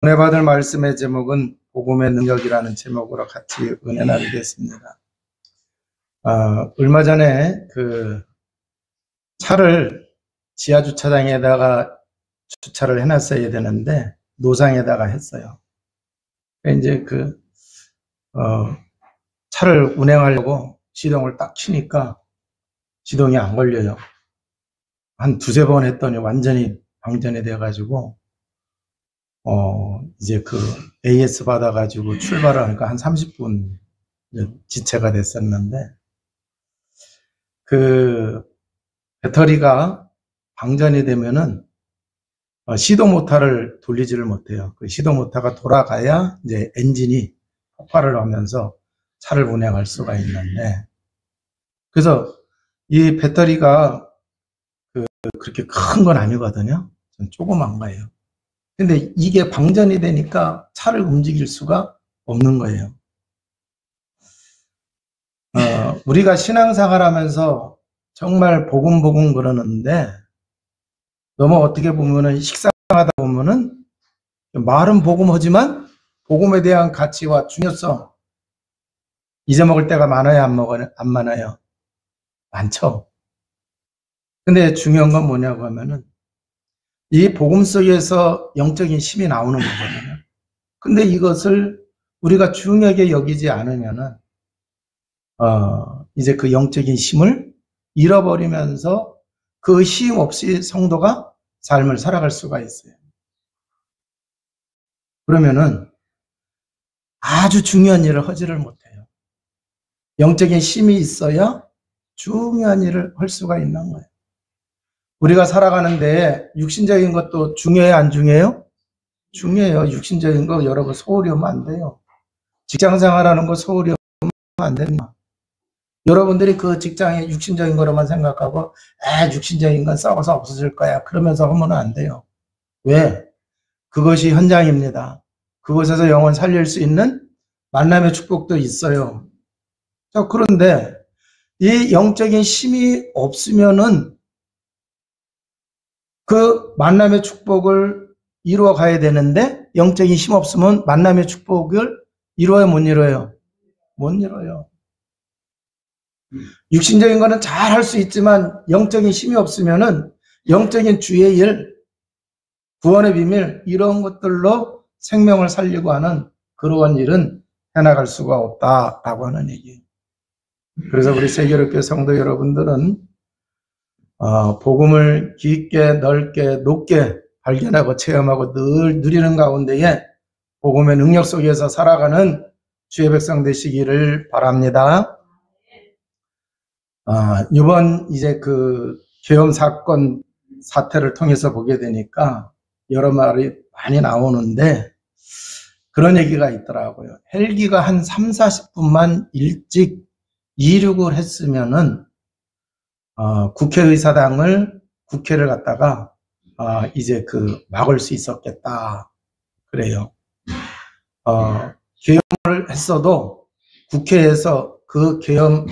은혜 받을 말씀의 제목은 복음의 능력이라는 제목으로 같이 은혜 나누겠습니다. 얼마 전에 차를 지하 주차장에다가 주차를 해놨어야 되는데 노상에다가 했어요. 이제 차를 운행하려고 시동을 딱 치니까 시동이 안 걸려요. 한 두세 번 했더니 완전히 방전이 돼가지고 이제 AS 받아가지고 출발을 하니까 한 30분 지체가 됐었는데, 배터리가 방전이 되면은, 시동 모터를 돌리지를 못해요. 시동 모터가 돌아가야 이제 엔진이 폭발을 하면서 차를 운행할 수가 있는데, 그래서 이 배터리가 그렇게 큰 건 아니거든요. 좀 조그만 거예요. 근데 이게 방전이 되니까 차를 움직일 수가 없는 거예요. 우리가 신앙생활 하면서 정말 복음 그러는데, 너무 어떻게 보면은 식상하다 보면은, 말은 복음하지만 복음에 대한 가치와 중요성 잊어먹을 때가 많아요, 안 많아요? 많죠. 근데 중요한 건 뭐냐고 하면은, 이 복음 속에서 영적인 힘이 나오는 거거든요. 근데 이것을 우리가 중요하게 여기지 않으면은, 이제 그 영적인 힘을 잃어버리면서 그 힘 없이 성도가 삶을 살아갈 수가 있어요. 그러면은 아주 중요한 일을 하지를 못해요. 영적인 힘이 있어야 중요한 일을 할 수가 있는 거예요. 우리가 살아가는데 육신적인 것도 중요해요, 안 중요해요? 중요해요. 육신적인 거 여러분 소홀히 하면 안 돼요. 직장 생활하는 거 소홀히 하면 안 된다. 여러분들이 그 직장에 육신적인 거로만 생각하고 육신적인 건 썩어서 없어질 거야 그러면서 하면 안 돼요. 왜? 그것이 현장입니다. 그곳에서 영혼 살릴 수 있는 만남의 축복도 있어요. 자, 그런데 이 영적인 힘이 없으면은 그 만남의 축복을 이루어 가야 되는데, 영적인 힘 없으면 만남의 축복을 이루어요, 못 이루어요? 못 이루어요. 육신적인 거는 잘 할 수 있지만 영적인 힘이 없으면은 영적인 주의 일, 구원의 비밀 이런 것들로 생명을 살리고 하는 그러한 일은 해나갈 수가 없다라고 하는 얘기예요. 그래서 우리 세계롭게 성도 여러분들은 복음을 깊게 넓게 높게 발견하고 체험하고 늘 누리는 가운데에 복음의 능력 속에서 살아가는 주의 백성 되시기를 바랍니다. 이번 이제 계엄 사건 사태를 통해서 보게 되니까 여러 말이 많이 나오는데, 그런 얘기가 있더라고요. 헬기가 한 3, 40분만 일찍 이륙을 했으면은 국회를 갖다가 이제 막을 수 있었겠다 그래요. 계엄을 했어도 국회에서 그 계엄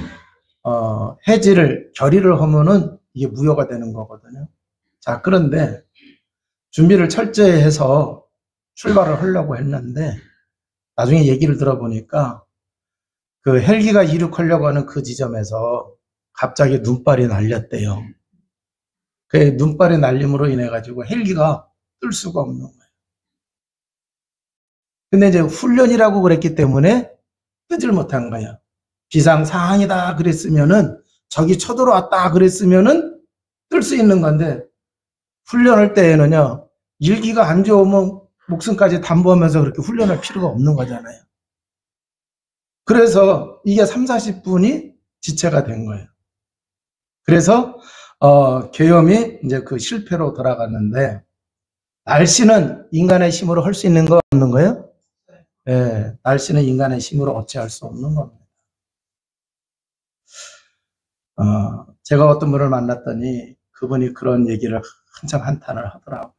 결의를 하면은 이게 무효가 되는 거거든요. 자, 그런데 준비를 철저히 해서 출발을 하려고 했는데, 나중에 얘기를 들어보니까 헬기가 이륙하려고 하는 그 지점에서 갑자기 눈발이 날렸대요. 그 눈발이 날림으로 인해 가지고 헬기가 뜰 수가 없는 거예요. 근데 이제 훈련이라고 그랬기 때문에 뜨질 못한 거예요. 비상 상황이다 그랬으면은, 적이 쳐들어왔다 그랬으면은 뜰 수 있는 건데, 훈련할 때에는요, 일기가 안 좋으면 목숨까지 담보하면서 그렇게 훈련할 필요가 없는 거잖아요. 그래서 이게 3, 40분이 지체가 된 거예요. 그래서 계엄이 이제 실패로 돌아갔는데, 날씨는 인간의 힘으로 할 수 있는 거 없는 거예요? 네, 날씨는 인간의 힘으로 어찌할 수 없는 겁니다. 제가 어떤 분을 만났더니 그분이 그런 얘기를 한참 한탄을 하더라고요.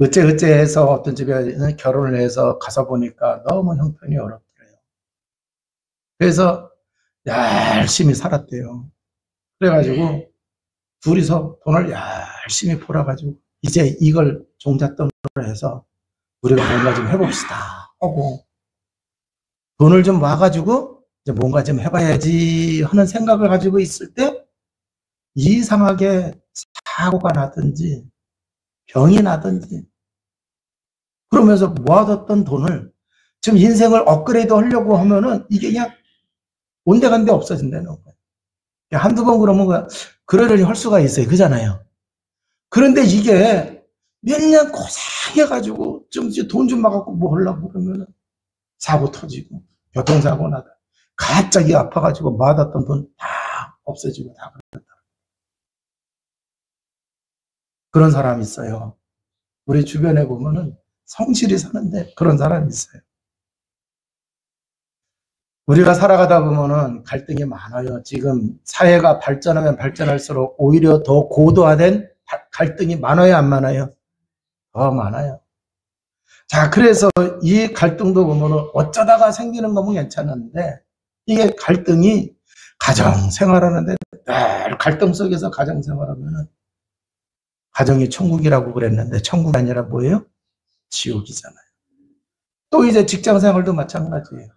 어째해서 어떤 집에 결혼을 해서 가서 보니까 너무 형편이 어렵더래요. 그래서 열심히 살았대요. 그래가지고 둘이서 돈을 열심히 벌어가지고 이제 이걸 종잣돈으로 해서 우리가 뭔가 좀 해봅시다 하고 돈을 좀 모아가지고 이제 뭔가 좀 해봐야지 하는 생각을 가지고 있을 때 이상하게 사고가 나든지 병이 나든지 그러면서 모아뒀던 돈을 지금 인생을 업그레이드 하려고 하면은 이게 그냥 온데간데 없어진다는 거예요. 한두 번 그러면 그러려니 할 수가 있어요. 그잖아요. 그런데 이게 몇 년 고생해가지고 좀 돈 좀 막아갖고 뭐 하려고 그러면은 사고 터지고 교통사고 나다. 갑자기 아파가지고 모아뒀던 돈 다 없어지고 다 그렇다. 그런 사람이 있어요. 우리 주변에 보면은 성실히 사는데 그런 사람이 있어요. 우리가 살아가다 보면은 갈등이 많아요. 지금 사회가 발전하면 발전할수록 오히려 더 고도화된 갈등이 많아요, 안 많아요? 더 많아요. 자, 그래서 이 갈등도 보면은 어쩌다가 생기는 거면 괜찮은데 이게 갈등이 가정 생활하는데 늘 갈등 속에서 가정 생활하면은 가정이 천국이라고 그랬는데 천국이 아니라 뭐예요? 지옥이잖아요. 또 이제 직장 생활도 마찬가지예요.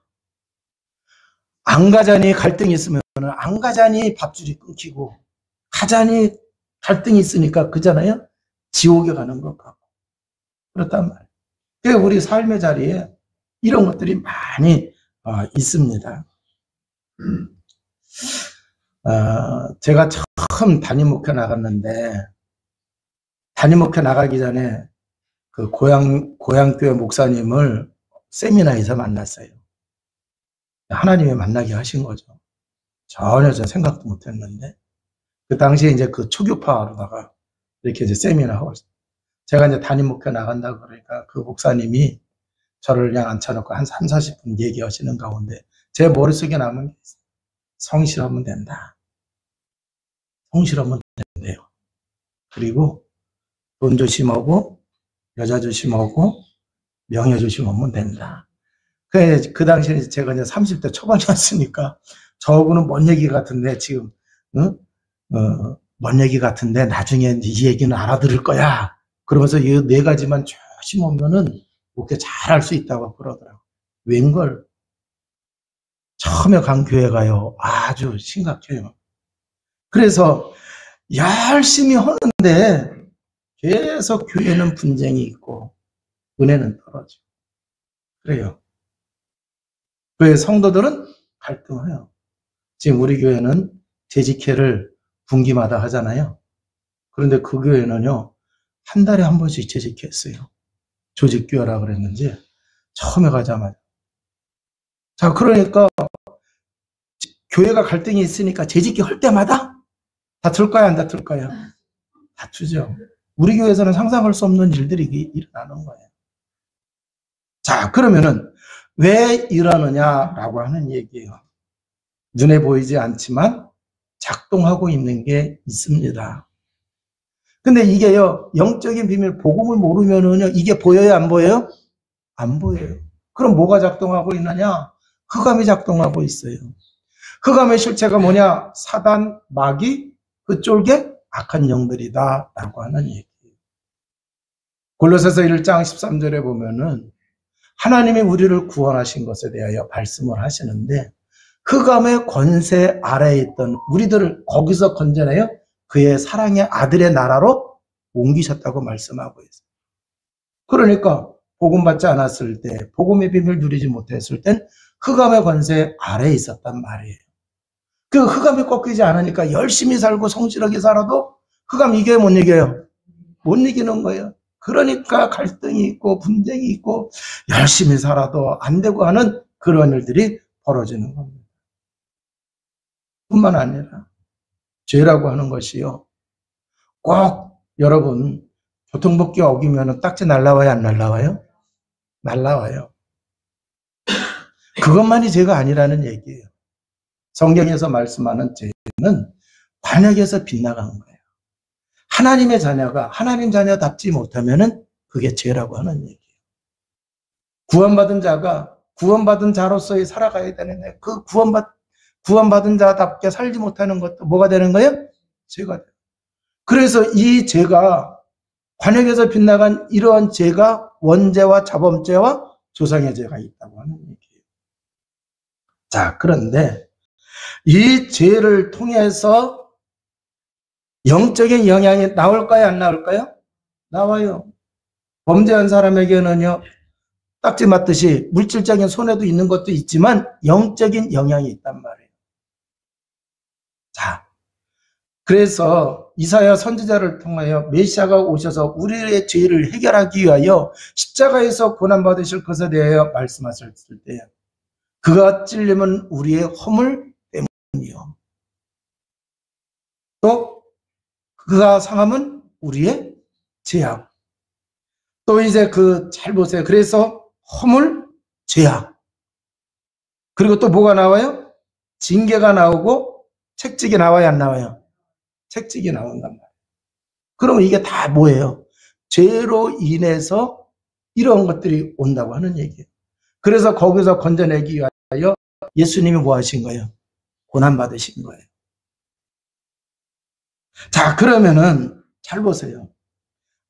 안 가자니 갈등이 있으면 안 가자니 밥줄이 끊기고 가자니 갈등이 있으니까 그잖아요. 지옥에 가는 것 같고 그렇단 말이에요. 그래서 우리 삶의 자리에 이런 것들이 많이 있습니다. 제가 처음 담임 목회 나갔는데 담임 목회 나가기 전에 그 고향교회 목사님을 세미나에서 만났어요. 하나님이 만나게 하신 거죠. 전혀 저 생각도 못 했는데, 그 당시에 이제 그 초교파로다가 이렇게 이제 세미나 하고 있어요. 제가 이제 담임 목회 나간다고 그러니까 그 목사님이 저를 그냥 앉혀놓고 한 3, 40분 얘기하시는 가운데 제 머릿속에 남은 게 있어요. 성실하면 된다. 성실하면 된대요. 그리고 돈 조심하고, 여자 조심하고, 명예 조심하면 된다. 그 당시에 제가 이제 30대 초반이었으니까 저하고는 먼 얘기 같은데 지금 응? 먼 얘기 같은데 나중에 이 얘기는 알아들을 거야. 그러면서 이 네 가지만 조심하면은 목회 잘할 수 있다고 그러더라고요. 웬걸 처음에 간 교회가요 아주 심각해요. 그래서 열심히 하는데 계속 교회는 분쟁이 있고 은혜는 떨어지고 그래요. 교회 성도들은 갈등해요. 지금 우리 교회는 재직회를 분기마다 하잖아요. 그런데 그 교회는요, 한 달에 한 번씩 재직회 했어요. 조직교회라 그랬는지, 처음에 가자마자. 자, 그러니까, 교회가 갈등이 있으니까 재직회 할 때마다 다툴까요, 안 다툴까요? 다투죠. 우리 교회에서는 상상할 수 없는 일들이 일어나는 거예요. 자, 그러면은, 왜 이러느냐라고 하는 얘기예요. 눈에 보이지 않지만 작동하고 있는 게 있습니다. 근데 이게요, 영적인 비밀, 복음을 모르면은요, 이게 보여요, 안 보여요? 안 보여요. 그럼 뭐가 작동하고 있느냐? 흑암이 작동하고 있어요. 흑암의 실체가 뭐냐? 사단, 마귀, 그 쫄개, 악한 영들이다. 라고 하는 얘기예요. 골로새서 1장 13절에 보면은 하나님이 우리를 구원하신 것에 대하여 말씀을 하시는데 흑암의 권세 아래에 있던 우리들을 거기서 건져내요. 그의 사랑의 아들의 나라로 옮기셨다고 말씀하고 있어요. 그러니까 복음 받지 않았을 때, 복음의 비밀 누리지 못했을 땐 흑암의 권세 아래에 있었단 말이에요. 그 흑암이 꺾이지 않으니까 열심히 살고 성실하게 살아도 흑암 이겨요, 못 이겨요? 못 이기는 거예요. 그러니까 갈등이 있고 분쟁이 있고 열심히 살아도 안 되고 하는 그런 일들이 벌어지는 겁니다. 뿐만 아니라 죄라고 하는 것이요. 꼭 여러분 교통법규 어기면 딱지 날라와요, 안 날라와요? 날라와요. 그것만이 죄가 아니라는 얘기예요. 성경에서 말씀하는 죄는 관역에서 빗나간 거예요. 하나님의 자녀가 하나님 자녀답지 못하면은 그게 죄라고 하는 얘기예요. 구원받은 자가 구원받은 자로서의 살아가야 되는데 그 구원받은 자답게 살지 못하는 것도 뭐가 되는 거예요? 죄가 돼요. 그래서 이 죄가 관역에서 빗나간 이러한 죄가 원죄와 자범죄와 조상의 죄가 있다고 하는 얘기예요. 자, 그런데 이 죄를 통해서 영적인 영향이 나올까요? 안 나올까요? 나와요. 범죄한 사람에게는요, 딱지 맞듯이 물질적인 손해도 있는 것도 있지만 영적인 영향이 있단 말이에요. 자, 그래서 이사야 선지자를 통하여 메시아가 오셔서 우리의 죄를 해결하기 위하여 십자가에서 고난받으실 것에 대하여 말씀하셨을 때 그가 찔림은 우리의 허물 때문이요, 또 그가 상함은 우리의 죄악. 또 이제 잘 보세요. 그래서 허물, 죄악. 그리고 또 뭐가 나와요? 징계가 나오고 책찍이 나와요, 안 나와요? 책찍이 나온단 말이에요. 그러면 이게 다 뭐예요? 죄로 인해서 이런 것들이 온다고 하는 얘기예요. 그래서 거기서 건져내기 위하여 예수님이 뭐 하신 거예요? 고난받으신 거예요. 자, 그러면은 잘 보세요.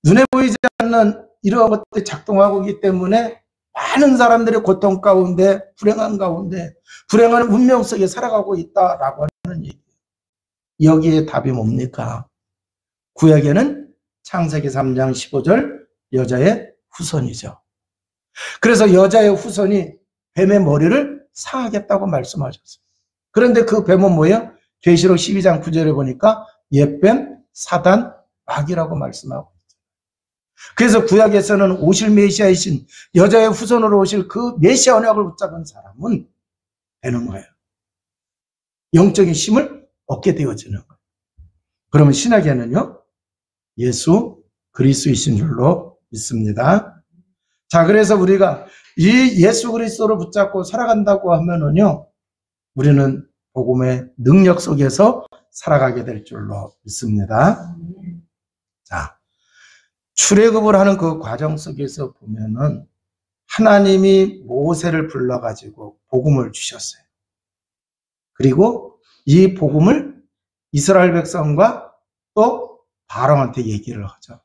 눈에 보이지 않는 이러한 것들이 작동하고 있기 때문에 많은 사람들이 고통 가운데, 불행한 가운데, 불행한 운명 속에 살아가고 있다라고 하는 얘기예요. 여기에 답이 뭡니까? 구약에는 창세기 3장 15절 여자의 후손이죠. 그래서 여자의 후손이 뱀의 머리를 상하겠다고 말씀하셨어요. 그런데 그 뱀은 뭐예요? 계시록 12장 9절에 보니까 옛뱀, 사단, 마귀라고 말씀하고 있죠. 그래서 구약에서는 오실 메시아이신 여자의 후손으로 오실 그 메시아 언약을 붙잡은 사람은 되는 거예요. 영적인 힘을 얻게 되어지는 거예요. 그러면 신약에는요, 예수 그리스도이신 줄로 믿습니다. 자, 그래서 우리가 이 예수 그리스도를 붙잡고 살아간다고 하면은요, 우리는 복음의 능력 속에서 살아가게 될 줄로 믿습니다. 자, 출애굽을 하는 그 과정 속에서 보면은 하나님이 모세를 불러가지고 복음을 주셨어요. 그리고 이 복음을 이스라엘 백성과 또 바로왕한테 얘기를 하죠.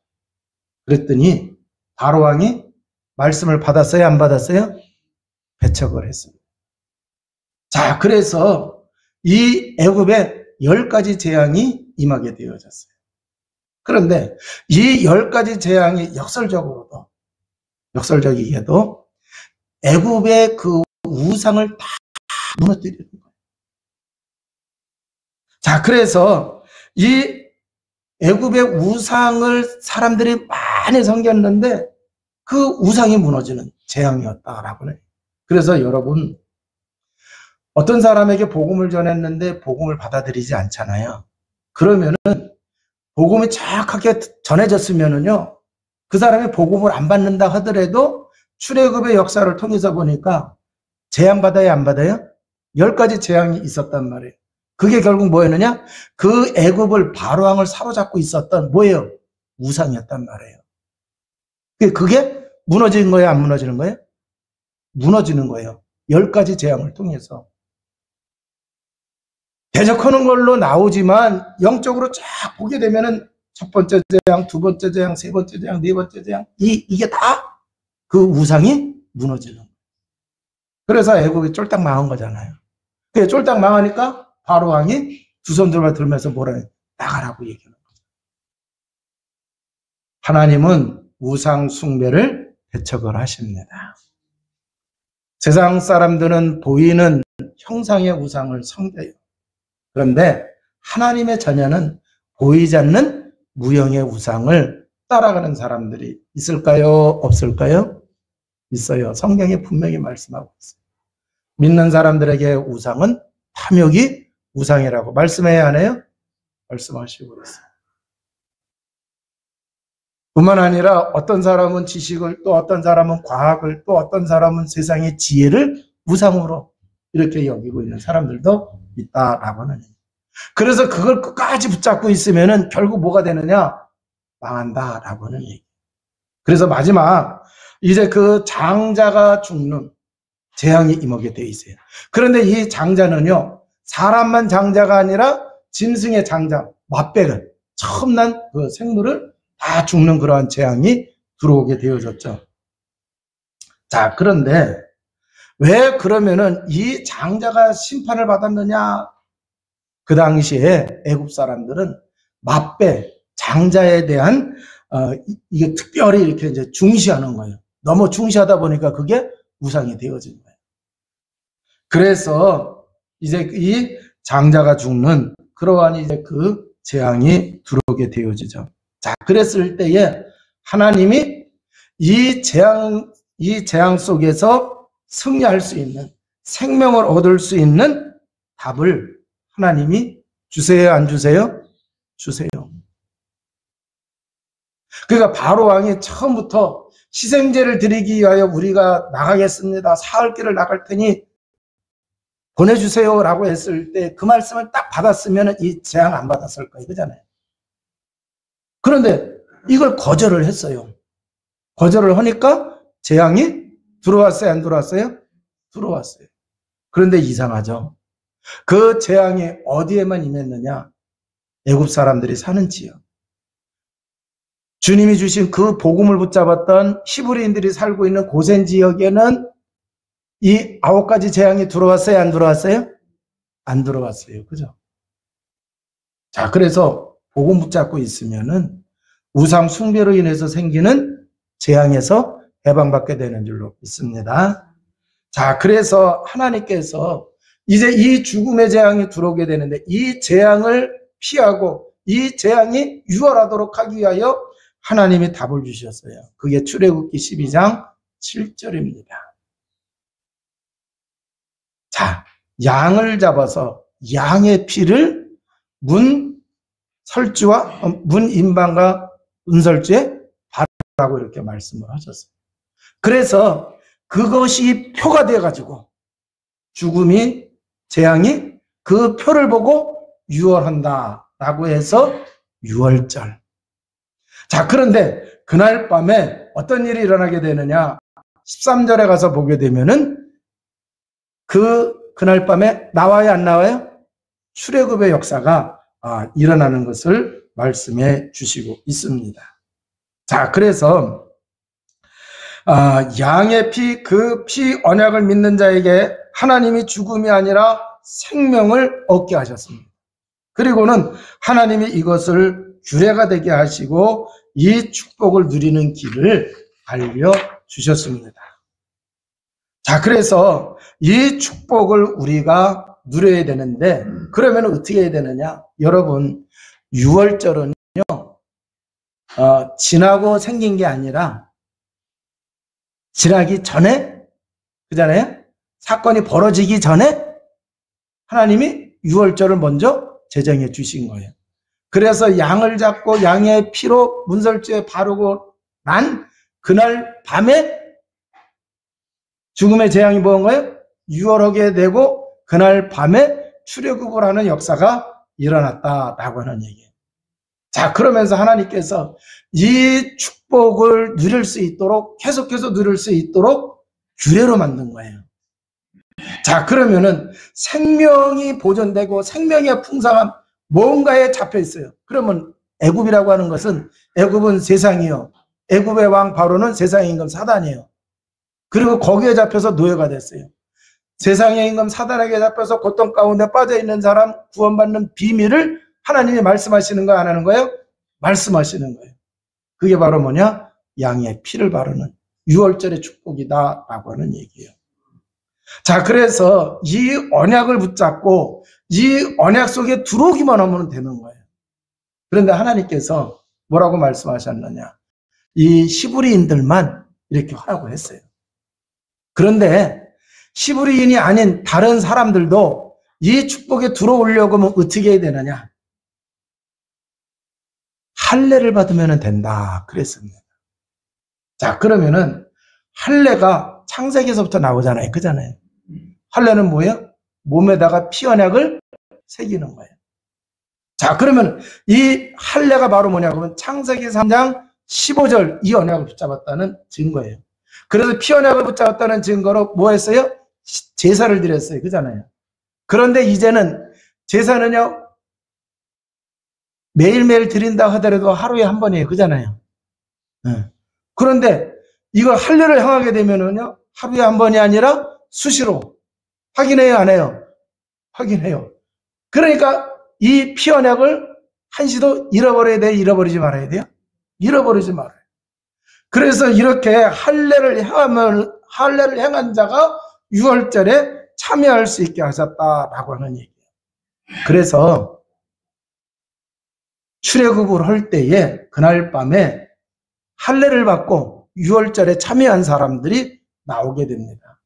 그랬더니 바로왕이 말씀을 받았어요? 안 받았어요? 배척을 했습니다. 자, 그래서 이 애굽에 10가지 재앙이 임하게 되어졌어요. 그런데 이 10가지 재앙이 역설적이게도 애굽의 그 우상을 다 무너뜨리는 거예요. 자, 그래서 이 애굽의 우상을 사람들이 많이 섬겼는데 그 우상이 무너지는 재앙이었다라고 해요. 그래서 여러분, 어떤 사람에게 복음을 전했는데 복음을 받아들이지 않잖아요. 그러면은 복음이 정확하게 전해졌으면은요, 그 사람이 복음을 안 받는다 하더라도 출애굽의 역사를 통해서 보니까 재앙 받아요, 안 받아요? 10가지 재앙이 있었단 말이에요. 그게 결국 뭐였느냐? 그 애굽을 바로왕을 사로잡고 있었던 뭐예요? 우상이었단 말이에요. 그게 무너지는 거예요, 안 무너지는 거예요? 무너지는 거예요. 10가지 재앙을 통해서. 대적하는 걸로 나오지만 영적으로 쫙 보게 되면은 첫 번째 재앙, 두 번째 재앙, 세 번째 재앙, 네 번째 재앙, 이게 다 그 우상이 무너지는 거예요. 그래서 애국이 쫄딱 망한 거잖아요. 그게 쫄딱 망하니까 바로왕이 두 손 들면서 뭐라 해요? 나가라고 얘기하는 거죠. 하나님은 우상 숭배를 배척을 하십니다. 세상 사람들은 보이는 형상의 우상을 섬겨요. 그런데 하나님의 자녀는 보이지 않는 무형의 우상을 따라가는 사람들이 있을까요? 없을까요? 있어요. 성경에 분명히 말씀하고 있어요. 믿는 사람들에게 우상은 탐욕이 우상이라고 말씀해야 하네요? 말씀하시고 있어요. 뿐만 아니라 어떤 사람은 지식을, 또 어떤 사람은 과학을, 또 어떤 사람은 세상의 지혜를 우상으로 이렇게 여기고 있는 사람들도 있다라고 하는 얘기예요. 그래서 그걸 끝까지 붙잡고 있으면은 결국 뭐가 되느냐? 망한다라고 하는 얘기예요. 그래서 마지막 이제 그 장자가 죽는 재앙이 임하게 되어 있어요. 그런데 이 장자는요, 사람만 장자가 아니라 짐승의 장자, 맏배를, 처음 난 그 생물을 다 죽는 그러한 재앙이 들어오게 되어졌죠. 자, 그런데 왜 그러면은 이 장자가 심판을 받았느냐? 그 당시에 애굽 사람들은 맞배, 장자에 대한 이게 특별히 이렇게 이제 중시하는 거예요. 너무 중시하다 보니까 그게 우상이 되어진 거예요. 그래서 이제 이 장자가 죽는 그러한 이제 그 재앙이 들어오게 되어지죠. 자, 그랬을 때에 하나님이 이 재앙 속에서 승리할 수 있는, 생명을 얻을 수 있는 답을 하나님이 주세요, 안 주세요? 주세요. 그러니까 바로 왕이 처음부터 희생제를 드리기 위하여 우리가 나가겠습니다. 사흘 길을 나갈 테니 보내주세요 라고 했을 때 그 말씀을 딱 받았으면 이 재앙 안 받았을 거예요. 그잖아요. 그런데 이걸 거절을 했어요. 거절을 하니까 재앙이 들어왔어요, 안 들어왔어요? 들어왔어요. 그런데 이상하죠. 그 재앙이 어디에만 임했느냐? 애굽 사람들이 사는 지역. 주님이 주신 그 복음을 붙잡았던 히브리인들이 살고 있는 고센 지역에는 이 9가지 재앙이 들어왔어요, 안 들어왔어요? 안 들어왔어요. 그죠? 자, 그래서 복음 붙잡고 있으면은 우상 숭배로 인해서 생기는 재앙에서 해방받게 되는 줄로 믿습니다. 자, 그래서 하나님께서 이제 이 죽음의 재앙이 들어오게 되는데 이 재앙을 피하고 이 재앙이 유월하도록 하기 위하여 하나님이 답을 주셨어요. 그게 출애굽기 12장 7절입니다. 자, 양을 잡아서 양의 피를 문 설주와 문 임방과 은설주에 바르라고 이렇게 말씀을 하셨어요. 그래서 그것이 표가 되어가지고 죽음이 재앙이 그 표를 보고 유월한다라고 해서 유월절. 자, 그런데 그날 밤에 어떤 일이 일어나게 되느냐? 13절에 가서 보게 되면은 그날 밤에 나와요, 안 나와요? 출애굽의 역사가 일어나는 것을 말씀해 주시고 있습니다. 자, 그래서 양의 피, 그 피 언약을 믿는 자에게 하나님이 죽음이 아니라 생명을 얻게 하셨습니다. 그리고는 하나님이 이것을 규례가 되게 하시고 이 축복을 누리는 길을 알려주셨습니다. 자, 그래서 이 축복을 우리가 누려야 되는데 그러면 어떻게 해야 되느냐? 여러분, 유월절은요 지나고 생긴 게 아니라 지나기 전에, 그잖아요? 사건이 벌어지기 전에 하나님이 유월절을 먼저 제정해 주신 거예요. 그래서 양을 잡고 양의 피로 문설주에 바르고 난 그날 밤에 죽음의 재앙이 뭔 거예요? 유월하게 되고 그날 밤에 출애굽을 하는 역사가 일어났다라고 하는 얘기예요. 자, 그러면서 하나님께서 이 축복을 누릴 수 있도록 계속해서 누릴 수 있도록 규례로 만든 거예요. 자, 그러면은 생명이 보존되고 생명의 풍성함 뭔가에 잡혀 있어요. 그러면 애굽이라고 하는 것은 애굽은 세상이요. 애굽의 왕 바로는 세상의 임금 사단이에요. 그리고 거기에 잡혀서 노예가 됐어요. 세상의 임금 사단에게 잡혀서 고통 가운데 빠져 있는 사람 구원받는 비밀을 하나님이 말씀하시는 거 안 하는 거예요? 말씀하시는 거예요. 그게 바로 뭐냐? 양의 피를 바르는 유월절의 축복이다라고 하는 얘기예요. 자, 그래서 이 언약을 붙잡고 이 언약 속에 들어오기만 하면 되는 거예요. 그런데 하나님께서 뭐라고 말씀하셨느냐? 이 히브리인들만 이렇게 하라고 했어요. 그런데 히브리인이 아닌 다른 사람들도 이 축복에 들어오려고 하면 어떻게 해야 되느냐? 할례를 받으면 된다 그랬습니다. 자, 그러면은 할례가 창세기에서부터 나오잖아요. 그잖아요. 할례는 뭐예요? 몸에다가 피 언약을 새기는 거예요. 자, 그러면 이 할례가 바로 뭐냐 그러면 창세기 3장 15절 이 언약을 붙잡았다는 증거예요. 그래서 피 언약을 붙잡았다는 증거로 뭐 했어요? 제사를 드렸어요. 그잖아요. 그런데 이제는 제사는요 매일매일 드린다 하더라도 하루에 한 번이에요. 그잖아요. 네. 그런데 이걸 할례를 행하게 되면은요, 하루에 한 번이 아니라 수시로 확인해요, 안 해요? 확인해요. 그러니까 이 피 언약을 한시도 잃어버려야 돼요? 잃어버리지 말아야 돼요? 잃어버리지 말아요. 그래서 이렇게 할례를 행한 자가 유월절에 참여할 수 있게 하셨다라고 하는 얘기예요. 그래서 출애굽을 할 때에 그날 밤에 할례를 받고 유월절에 참여한 사람들이 나오게 됩니다.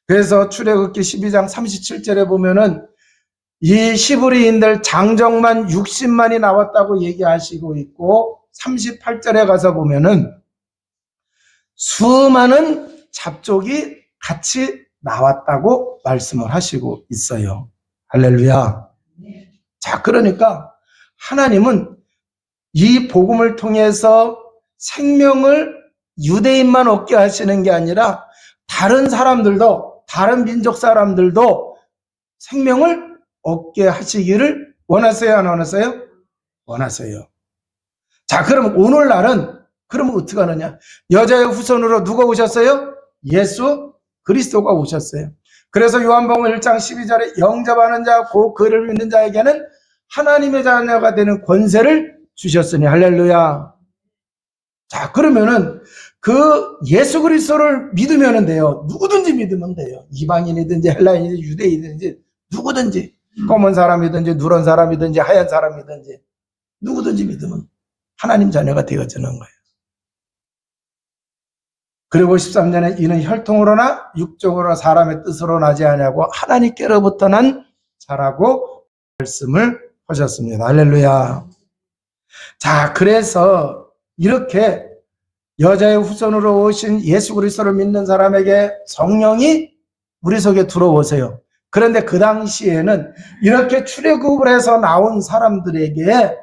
그래서 출애굽기 12장 37절에 보면은 이 히브리인들 장정만 60만이 나왔다고 얘기하시고 있고, 38절에 가서 보면은 수많은 잡족이 같이 나왔다고 말씀을 하시고 있어요. 할렐루야. 자, 그러니까 하나님은 이 복음을 통해서 생명을 유대인만 얻게 하시는 게 아니라 다른 사람들도, 다른 민족 사람들도 생명을 얻게 하시기를 원하세요, 안 원하세요? 원하세요. 자, 그럼 오늘날은 그러면 어떻게 하느냐? 여자의 후손으로 누가 오셨어요? 예수 그리스도가 오셨어요. 그래서 요한복음 1장 12절에 영접하는 자, 곧 그를 믿는 자에게는 하나님의 자녀가 되는 권세를 주셨으니 할렐루야. 자, 그러면은 그 예수 그리스도를 믿으면 돼요. 누구든지 믿으면 돼요. 이방인이든지 헬라인이든지 유대인이든지 누구든지, 검은 사람이든지 누런 사람이든지 하얀 사람이든지 누구든지 믿으면 하나님 자녀가 되어지는 거예요. 그리고 13절에 이는 혈통으로나 육적으로나 사람의 뜻으로 나지 아니하고 하나님께로부터 난 자라고 말씀을 하셨습니다. 할렐루야. 자, 그래서 이렇게 여자의 후손으로 오신 예수 그리스도를 믿는 사람에게 성령이 우리 속에 들어오세요. 그런데 그 당시에는 이렇게 출애굽을 해서 나온 사람들에게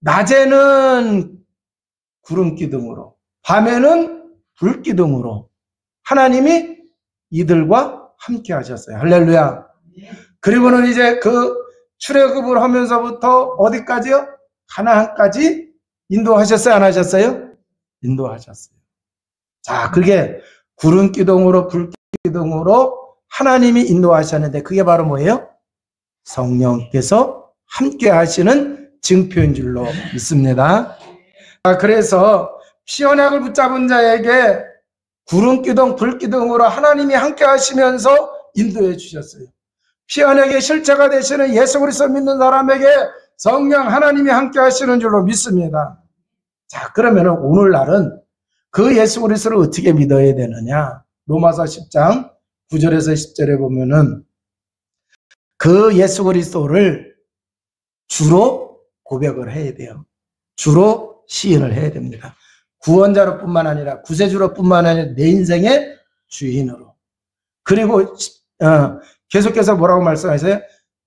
낮에는 구름 기둥으로, 밤에는 불 기둥으로 하나님이 이들과 함께 하셨어요. 할렐루야. 그리고는 이제 그 출애굽을 하면서부터 어디까지요? 가나안까지 인도하셨어요, 안 하셨어요? 인도하셨어요. 자, 그게 구름 기둥으로 불 기둥으로 하나님이 인도하셨는데 그게 바로 뭐예요? 성령께서 함께 하시는 증표인 줄로 믿습니다. 자, 그래서 피언약을 붙잡은 자에게 구름 기둥, 불 기둥으로 하나님이 함께 하시면서 인도해 주셨어요. 피언약의 실체가 되시는 예수 그리스도 믿는 사람에게 성령 하나님이 함께 하시는 줄로 믿습니다. 자, 그러면 오늘날은 그 예수 그리스도를 어떻게 믿어야 되느냐? 로마서 10장 9절에서 10절에 보면은 그 예수 그리스도를 주로 고백을 해야 돼요. 주로 시인을 해야 됩니다. 구원자로 뿐만 아니라 구세주로 뿐만 아니라 내 인생의 주인으로. 그리고 계속해서 뭐라고 말씀하세요?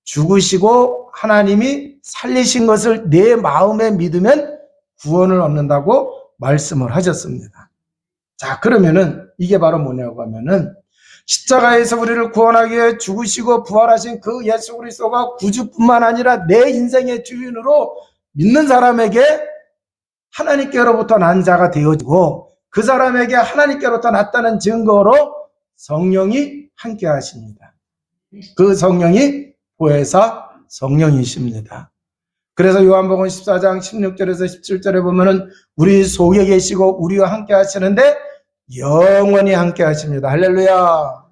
죽으시고 하나님이 살리신 것을 내 마음에 믿으면 구원을 얻는다고 말씀을 하셨습니다. 자, 그러면은 이게 바로 뭐냐고 하면은 십자가에서 우리를 구원하기 위해 죽으시고 부활하신 그 예수 그리스도가 구주뿐만 아니라 내 인생의 주인으로 믿는 사람에게 하나님께로부터 난 자가 되어지고 그 사람에게 하나님께로부터 났다는 증거로 성령이 함께 하십니다. 그 성령이 보혜사 성령이십니다. 그래서 요한복음 14장 16절에서 17절에 보면은 우리 속에 계시고 우리와 함께 하시는데 영원히 함께 하십니다. 할렐루야.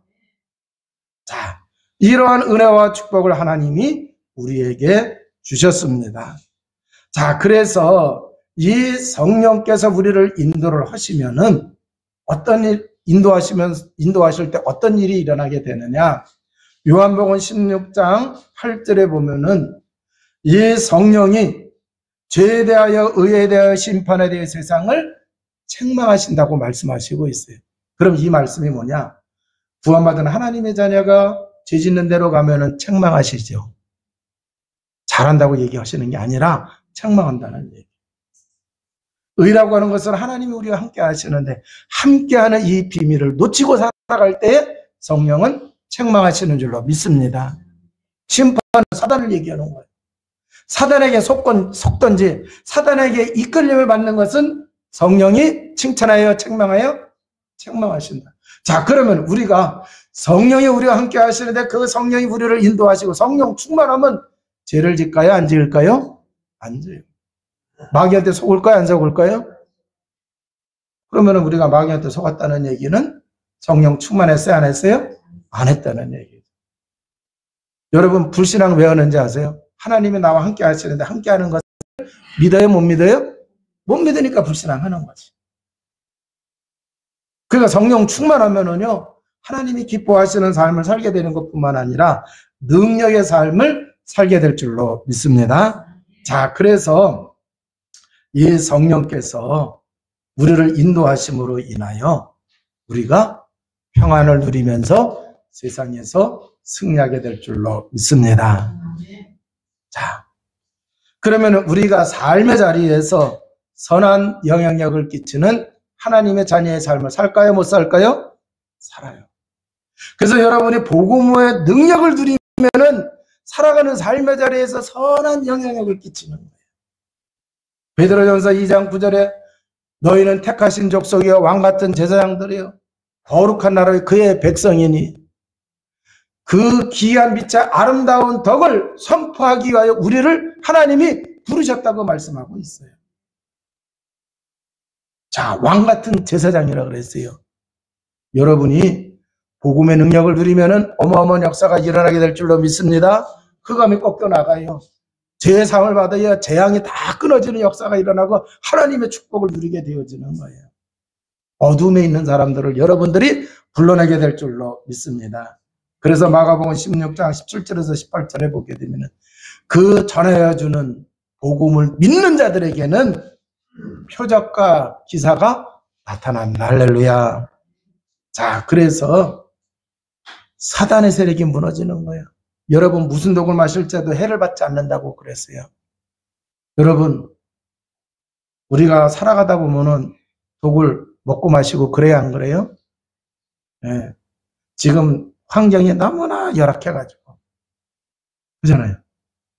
자, 이러한 은혜와 축복을 하나님이 우리에게 주셨습니다. 자, 그래서 이 성령께서 우리를 인도를 하시면은 어떤 일, 인도하실 때 어떤 일이 일어나게 되느냐? 요한복음 16장 8절에 보면은 이 성령이 죄에 대하여 의에 대하여 심판에 대해 세상을 책망하신다고 말씀하시고 있어요. 그럼 이 말씀이 뭐냐? 구원받은 하나님의 자녀가 죄 짓는 대로 가면은 책망하시죠. 잘한다고 얘기하시는 게 아니라 책망한다는 얘기. 의라고 하는 것은 하나님이 우리와 함께 하시는데 함께하는 이 비밀을 놓치고 살아갈 때에 성령은 책망하시는 줄로 믿습니다. 심판은 사단을 얘기하는 거예요. 사단에게 속든지 사단에게 이끌림을 받는 것은 성령이 칭찬하여 책망하여 책망하신다. 자, 그러면 우리가 성령이 우리와 함께 하시는데 그 성령이 우리를 인도하시고 성령 충만하면 죄를 짓까요? 안 지을까요? 안 지어요. 마귀한테 속을까요? 안 속을까요? 그러면 우리가 마귀한테 속았다는 얘기는 성령 충만했어요? 안 했어요? 안 했다는 얘기예요. 여러분, 불신앙 왜 하는지 아세요? 하나님이 나와 함께 하시는데 함께 하는 것을 믿어요? 못 믿어요? 못 믿으니까 불신앙 하는 거지. 그러니까 성령 충만하면은요, 하나님이 기뻐하시는 삶을 살게 되는 것뿐만 아니라 능력의 삶을 살게 될 줄로 믿습니다. 자, 그래서 이 성령께서 우리를 인도하심으로 인하여 우리가 평안을 누리면서 세상에서 승리하게 될 줄로 믿습니다. 자, 그러면 우리가 삶의 자리에서 선한 영향력을 끼치는 하나님의 자녀의 삶을 살까요? 못 살까요? 살아요. 그래서 여러분이 복음의 능력을 누리면은 살아가는 삶의 자리에서 선한 영향력을 끼치는 거예요. 베드로전서 2장 9절에 너희는 택하신 족속이여 왕같은 제사장들이여 거룩한 나라의 그의 백성이니 그 귀한 빛의 아름다운 덕을 선포하기 위하여 우리를 하나님이 부르셨다고 말씀하고 있어요. 자, 왕같은 제사장이라고 그랬어요. 여러분이 복음의 능력을 누리면은 어마어마한 역사가 일어나게 될 줄로 믿습니다. 흑암이 꺾여 나가요. 죄의 상을 받아야 재앙이 다 끊어지는 역사가 일어나고 하나님의 축복을 누리게 되어지는 거예요. 어둠에 있는 사람들을 여러분들이 불러내게 될 줄로 믿습니다. 그래서 마가복음 16장 17절에서 18절에 보게 되면 그 전해주는 복음을 믿는 자들에게는 표적과 기사가 나타납니다. 할렐루야. 자, 그래서 사단의 세력이 무너지는 거예요. 여러분, 무슨 독을 마실 때도 해를 받지 않는다고 그랬어요. 여러분, 우리가 살아가다 보면은 독을 먹고 마시고 그래야 안 그래요? 네. 지금 환경이 너무나 열악해가지고. 그잖아요.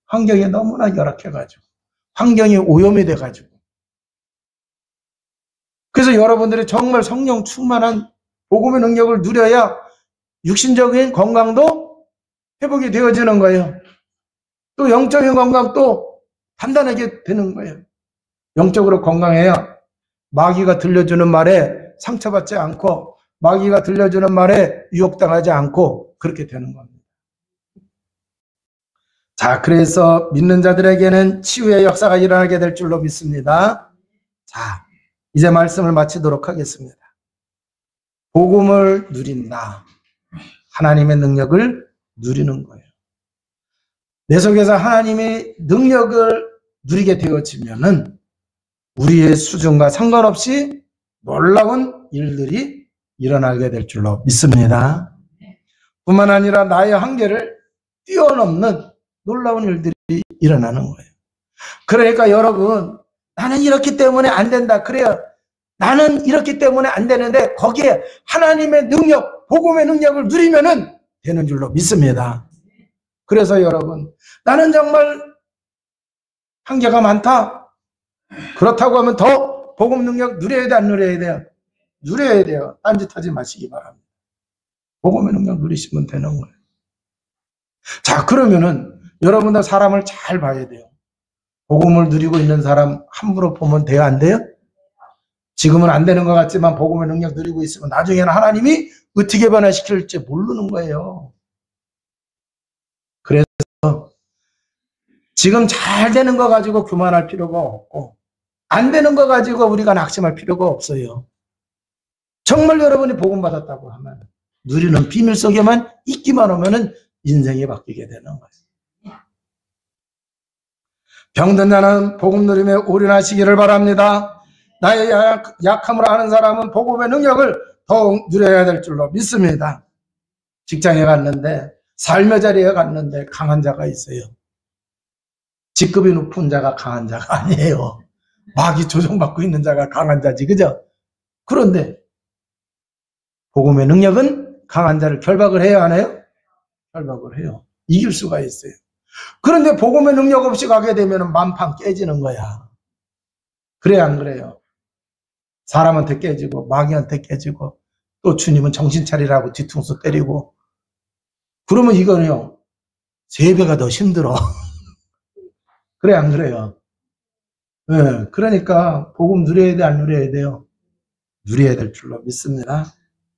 환경이 너무나 열악해가지고. 환경이 오염이 돼가지고. 그래서 여러분들이 정말 성령 충만한 복음의 능력을 누려야 육신적인 건강도 회복이 되어지는 거예요. 또 영적인 건강도 단단하게 되는 거예요. 영적으로 건강해야 마귀가 들려주는 말에 상처받지 않고 마귀가 들려주는 말에 유혹당하지 않고 그렇게 되는 겁니다. 자, 그래서 믿는 자들에게는 치유의 역사가 일어나게 될 줄로 믿습니다. 자, 이제 말씀을 마치도록 하겠습니다. 복음을 누린다. 하나님의 능력을 누리는 거예요. 내 속에서 하나님의 능력을 누리게 되어지면은 우리의 수준과 상관없이 놀라운 일들이 일어나게 될 줄로 믿습니다. 뿐만 아니라 나의 한계를 뛰어넘는 놀라운 일들이 일어나는 거예요. 그러니까 여러분, 나는 이렇기 때문에 안 된다. 그래요. 나는 이렇기 때문에 안 되는데 거기에 하나님의 능력, 복음의 능력을 누리면은 되는 줄로 믿습니다. 그래서 여러분, 나는 정말 한계가 많다. 그렇다고 하면 더 복음 능력 누려야 돼, 안 누려야 돼요? 누려야 돼요. 딴짓하지 마시기 바랍니다. 복음의 능력 누리시면 되는 거예요. 자, 그러면은 여러분들 사람을 잘 봐야 돼요. 복음을 누리고 있는 사람 함부로 보면 돼요, 안 돼요? 지금은 안 되는 것 같지만 복음의 능력 누리고 있으면 나중에는 하나님이 어떻게 변화시킬지 모르는 거예요. 그래서 지금 잘 되는 거 가지고 교만할 필요가 없고 안 되는 거 가지고 우리가 낙심할 필요가 없어요. 정말 여러분이 복음 받았다고 하면 누리는 비밀 속에만 있기만 하면은 인생이 바뀌게 되는 거예요. 병든 자는 복음 누림에 올인하시기를 바랍니다. 나의 약함을 아는 사람은 복음의 능력을 더욱 누려야 될 줄로 믿습니다. 직장에 갔는데 삶의 자리에 갔는데 강한 자가 있어요. 직급이 높은 자가 강한 자가 아니에요. 마귀 조종받고 있는 자가 강한 자지, 그죠? 그런데 복음의 능력은 강한 자를 결박을 해야 하나요? 결박을 해요. 이길 수가 있어요. 그런데 복음의 능력 없이 가게 되면 만판 깨지는 거야. 그래 안 그래요? 사람한테 깨지고 마귀한테 깨지고 또 주님은 정신 차리라고 뒤통수 때리고 그러면 이거는요 3배가 더 힘들어. 그래 안 그래요? 네, 그러니까 복음 누려야 돼 안 누려야 돼요? 누려야 될 줄로 믿습니다.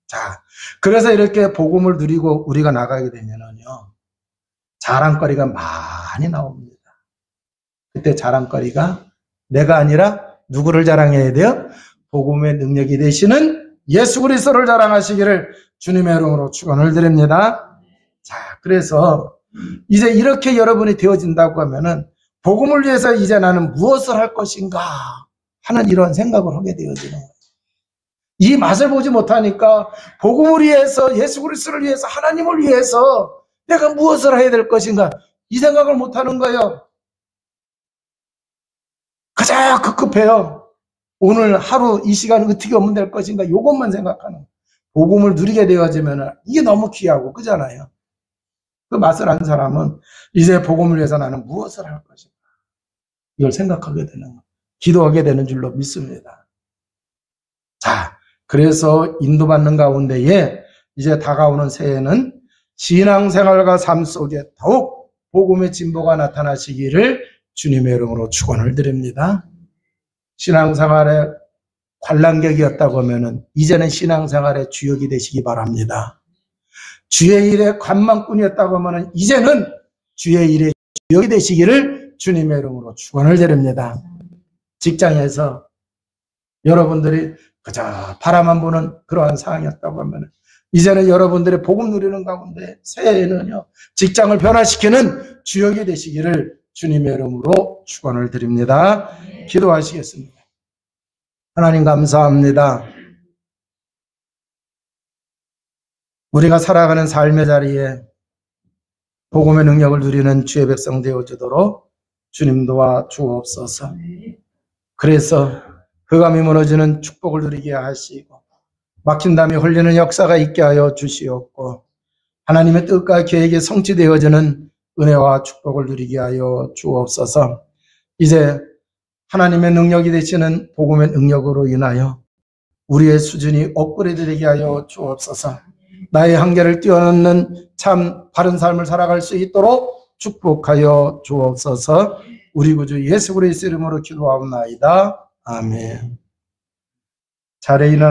자, 그래서 이렇게 복음을 누리고 우리가 나가게 되면은요 자랑거리가 많이 나옵니다. 그때 자랑거리가 내가 아니라 누구를 자랑해야 돼요? 복음의 능력이 되시는 예수 그리스도를 자랑하시기를 주님의 이름으로 축원을 드립니다. 자, 그래서 이제 이렇게 여러분이 되어진다고 하면은 복음을 위해서 이제 나는 무엇을 할 것인가 하는 이런 생각을 하게 되어지는 거예요. 이 맛을 보지 못하니까 복음을 위해서 예수 그리스도를 위해서 하나님을 위해서 내가 무엇을 해야 될 것인가 이 생각을 못하는 거예요. 가장 급급해요. 오늘 하루 이 시간 어떻게 하면 될 것인가 이것만 생각하는 복음을 누리게 되어지면 이게 너무 귀하고 그잖아요. 그 맛을 안 사람은 이제 복음을 위해서 나는 무엇을 할 것인가 이걸 생각하게 되는 거 기도하게 되는 줄로 믿습니다. 자, 그래서 인도받는 가운데에 이제 다가오는 새해는 신앙생활과 삶 속에 더욱 복음의 진보가 나타나시기를 주님의 이름으로 축원을 드립니다. 신앙생활의 관람객이었다고 하면은 이제는 신앙생활의 주역이 되시기 바랍니다. 주의 일의 관망꾼이었다고 하면은 이제는 주의 일의 주역이 되시기를 주님의 이름으로 축원을 드립니다. 직장에서 여러분들이 그저 바라만 보는 그러한 상황이었다고 하면은 이제는 여러분들의 복음 누리는 가운데 새해에는요 직장을 변화시키는 주역이 되시기를 주님의 이름으로 축원을 드립니다. 기도하시겠습니다. 하나님 감사합니다. 우리가 살아가는 삶의 자리에 복음의 능력을 누리는 주의 백성 되어주도록 주님 도와 주옵소서. 그래서 흑암이 무너지는 축복을 누리게 하시고 막힌 담이 흘리는 역사가 있게 하여 주시옵고 하나님의 뜻과 계획이 성취되어지는 은혜와 축복을 누리게 하여 주옵소서. 이제 하나님의 능력이 되시는 복음의 능력으로 인하여 우리의 수준이 업그레이드 되게 하여 주옵소서. 나의 한계를 뛰어넘는 참 바른 삶을 살아갈 수 있도록 축복하여 주옵소서. 우리 구주 예수 그리스도 이름으로 기도하옵나이다. 아멘. 잘해 일어나